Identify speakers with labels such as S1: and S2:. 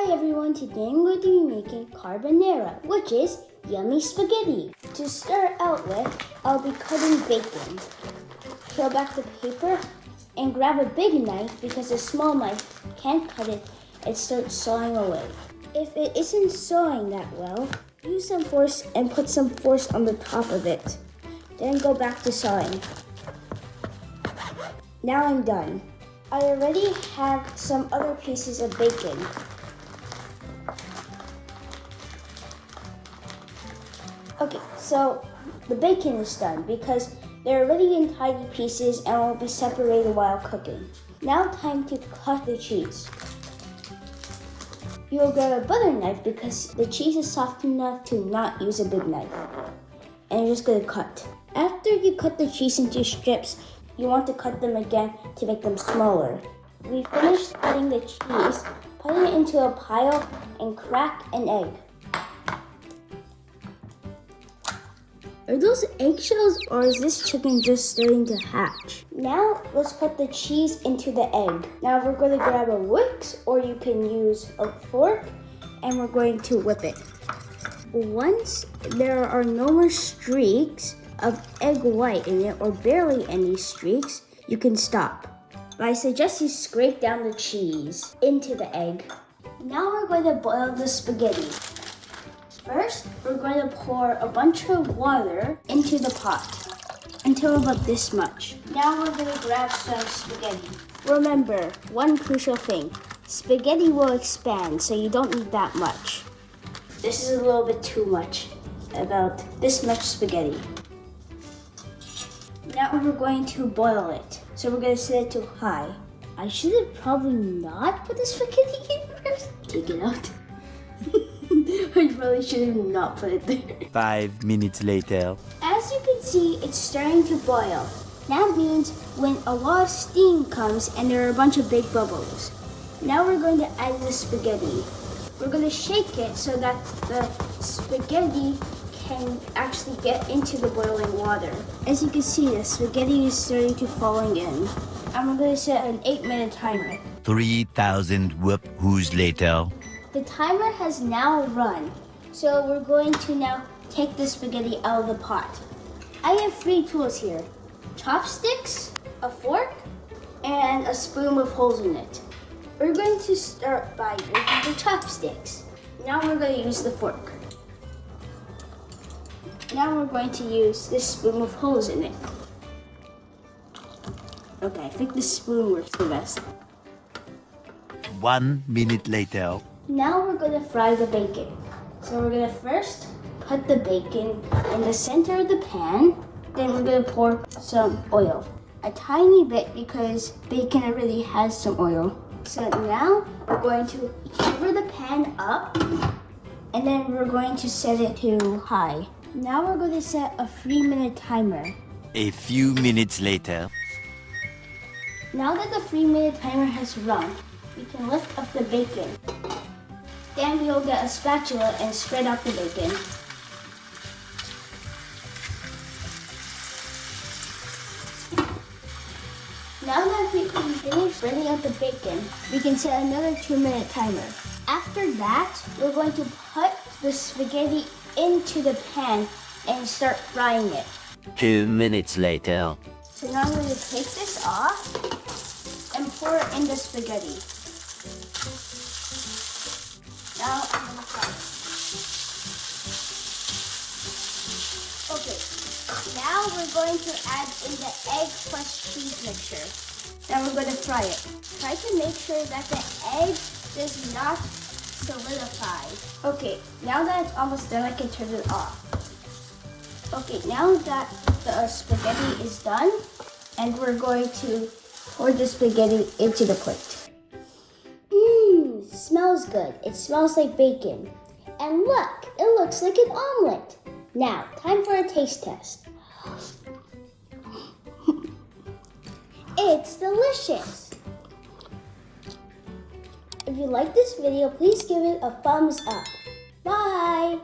S1: Hi everyone, today I'm going to be making carbonara, which is yummy spaghetti. To start out with, I'll be cutting bacon. Peel back the paper and grab a big knife because a small knife can't cut it and start sawing away. If it isn't sawing that well, use some force and put some force on the top of it. Then go back to sawing. Now I'm done. I already have some other pieces of bacon. Okay, so the bacon is done because they're already in tiny pieces and will be separated while cooking. Now time to cut the cheese. You'll grab a butter knife because the cheese is soft enough to not use a big knife. And you're just gonna cut. After you cut the cheese into strips, you want to cut them again to make them smaller. We finished cutting the cheese, put it into a pile, and crack an egg. Are those eggshells or is this chicken just starting to hatch? Now let's put the cheese into the egg. Now we're going to grab a whisk or you can use a fork and we're going to whip it. Once there are no more streaks of egg white in it or barely any streaks, you can stop. But I suggest you scrape down the cheese into the egg. Now we're going to boil the spaghetti. First, we're going to pour a bunch of water into the pot until about this much. Now we're going to grab some spaghetti. Remember, one crucial thing, spaghetti will expand, so you don't need that much. This is a little bit too much, about this much spaghetti. Now we're going to boil it, so we're going to set it to high. I should have probably not put the spaghetti in first. Take it out. I probably should have not put it there.
S2: 5 minutes later.
S1: As you can see, it's starting to boil. That means when a lot of steam comes and there are a bunch of big bubbles. Now we're going to add the spaghetti. We're going to shake it so that the spaghetti can actually get into the boiling water. As you can see, the spaghetti is starting to falling in. And we're going to set an 8-minute timer.
S2: 3,000 whoop-whoos later.
S1: The timer has now run, so we're going to now take the spaghetti out of the pot. I have 3 tools here: chopsticks, a fork, and a spoon with holes in it. We're going to start by using the chopsticks. Now we're going to use the fork. Now we're going to use this spoon with holes in it. Okay, I think the spoon works the best.
S2: 1 minute later.
S1: Now we're going to fry the bacon. So we're going to first put the bacon in the center of the pan. Then we're going to pour some oil. A tiny bit because bacon already has some oil. So now we're going to cover the pan up and then we're going to set it to high. Now we're going to set a 3-minute timer.
S2: A few minutes later.
S1: Now that the 3-minute timer has run, we can lift up the bacon. Then we'll get a spatula and spread out the bacon. Now that we can finish spreading out the bacon, we can set another 2-minute timer. After that, we're going to put the spaghetti into the pan and start frying it.
S2: 2 minutes later.
S1: So now I'm going to take this off and pour it in the spaghetti. Now I'm going to fry it. Okay, now we're going to add in the egg plus cheese mixture. Now we're going to fry it. Try to make sure that the egg does not solidify. Okay, now that it's almost done, I can turn it off. Okay, now that the spaghetti is done, and we're going to pour the spaghetti into the plate. Smells good. It smells like bacon. And look, it looks like an omelet. Now, time for a taste test. It's delicious. If you like this video, please give it a thumbs up. Bye!